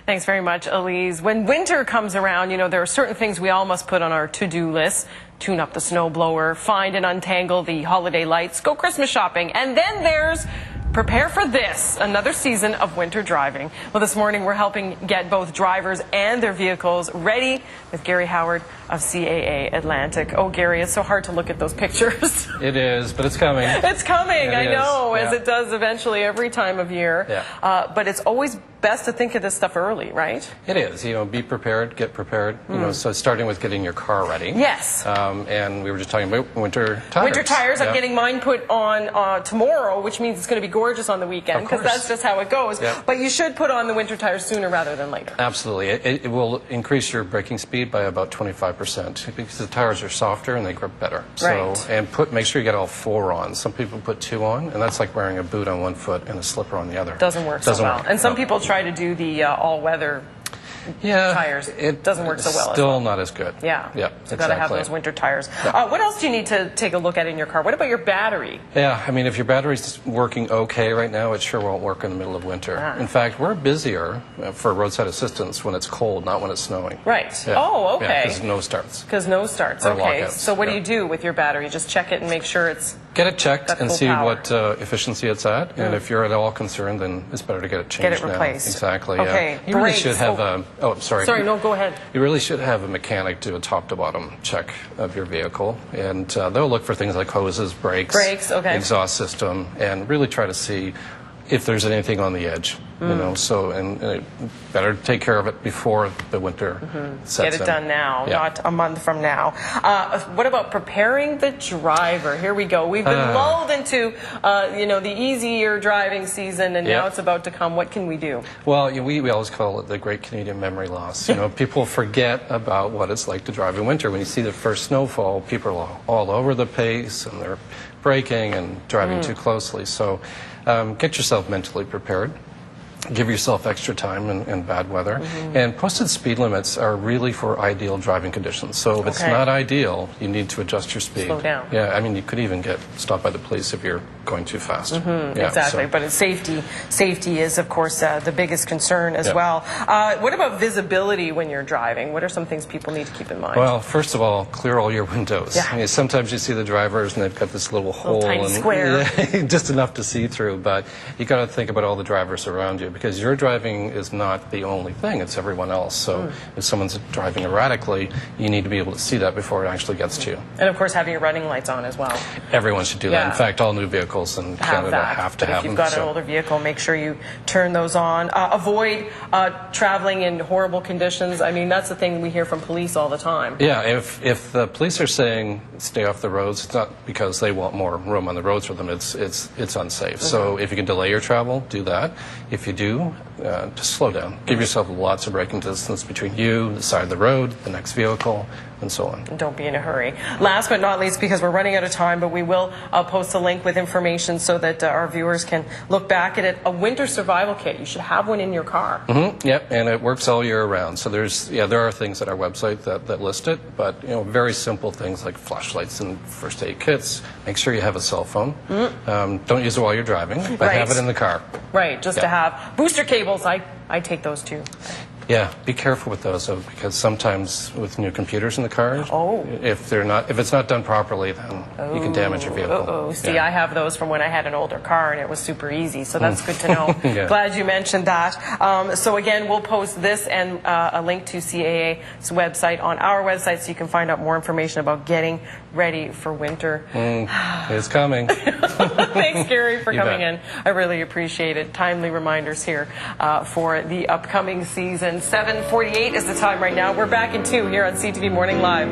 Thanks very much, Elise. When winter comes around, there are certain things we all must put on our to-do list. Tune up the snowblower, find and untangle the holiday lights, go Christmas shopping, and then there's prepare for this, another season of winter driving. Well, this morning we're helping get both drivers and their vehicles ready with Gary Howard of CAA Atlantic. Oh, Gary, it's so hard to look at those pictures. It is, but it's coming. It's coming, I know, yeah. as it does eventually every time of year. Yeah. But it's always best to think of this stuff early, right? It is. Be prepared, get prepared. So starting with getting your car ready. Yes. And we were just talking about winter tires. Winter tires. Yeah. I'm getting mine put on tomorrow, which means it's going to be gorgeous on the weekend because that's just how it goes. Yeah. But you should put on the winter tires sooner rather than later. Absolutely. It will increase your braking speed by about 25% because the tires are softer and they grip better. Right. So, and make sure you get all 4 on. Some people put 2 on, and that's like wearing a boot on one foot and a slipper on the other. Doesn't work so well. And some people try to do the all-weather tires. It doesn't work so well. Still not as good. Yeah. Yeah. So you've got to have those winter tires. What else do you need to take a look at in your car? What about your battery? Yeah, if your battery's working okay right now, it sure won't work in the middle of winter. In fact, we're busier for roadside assistance when it's cold, not when it's snowing. Right. Yeah. Oh, okay. Because no starts. Because no starts. Or okay. lockouts. So what do you do with your battery? Just check it and make sure it's get it checked and see power. what efficiency it's at. And if you're at all concerned, then it's better to get it changed. Get it replaced. Now. Exactly. Okay. Yeah. You really should have Sorry, no, go ahead. You really should have a mechanic do a top-to-bottom check of your vehicle, and they'll look for things like hoses, brakes, exhaust system, and really try to see if there's anything on the edge. And better take care of it before the winter sets in. Get it done now, not a month from now. What about preparing the driver? Here we go. We've been lulled into, the easier driving season, and now it's about to come. What can we do? Well, we always call it the Great Canadian Memory Loss. People forget about what it's like to drive in winter. When you see the first snowfall, people are all over the pace, and they're braking and driving too closely. So get yourself mentally prepared. Give yourself extra time in bad weather. And posted speed limits are really for ideal driving conditions. So if it's not ideal, you need to adjust your speed. Slow down. Yeah, you could even get stopped by the police if you're going too fast. Exactly, but it's safety is, of course, the biggest concern as well. What about visibility when you're driving? What are some things people need to keep in mind? Well, first of all, clear all your windows. Sometimes you see the drivers and they've got this little hole, tiny square, just enough to see through. But you got to think about all the drivers around you, because your driving is not the only thing, it's everyone else. So if someone's driving erratically, you need to be able to see that before it actually gets to you. And of course, having your running lights on as well. Everyone should do that. In fact, all new vehicles in Canada have to have them. If you've got an older vehicle, make sure you turn those on. Avoid traveling in horrible conditions. That's the thing we hear from police all the time. Yeah, if the police are saying stay off the roads, it's not because they want more room on the roads for them. It's unsafe. So if you can delay your travel, do that. If you do, just slow down. Give yourself lots of braking distance between you, the side of the road, the next vehicle, and so on. Don't be in a hurry. Last but not least, because we're running out of time, but we will post a link with information so that our viewers can look back at it. A winter survival kit. You should have one in your car. Yep, and it works all year round. So there are things at our website that list it, but very simple things like flashlights and first aid kits. Make sure you have a cell phone. Don't use it while you're driving, but have it in the car. Right, just to have booster cables. I take those too. Yeah, be careful with those, though, because sometimes with new computers in the cars, if it's not done properly, then you can damage your vehicle. See, I have those from when I had an older car, and it was super easy, so that's good to know. Glad you mentioned that. So again, we'll post this and a link to CAA's website on our website, so you can find out more information about getting ready for winter. It's coming. Thanks, Gary, for coming in. I really appreciate it. Timely reminders here for the upcoming season. 7:48 is the time right now. We're back in 2 here on CTV Morning Live.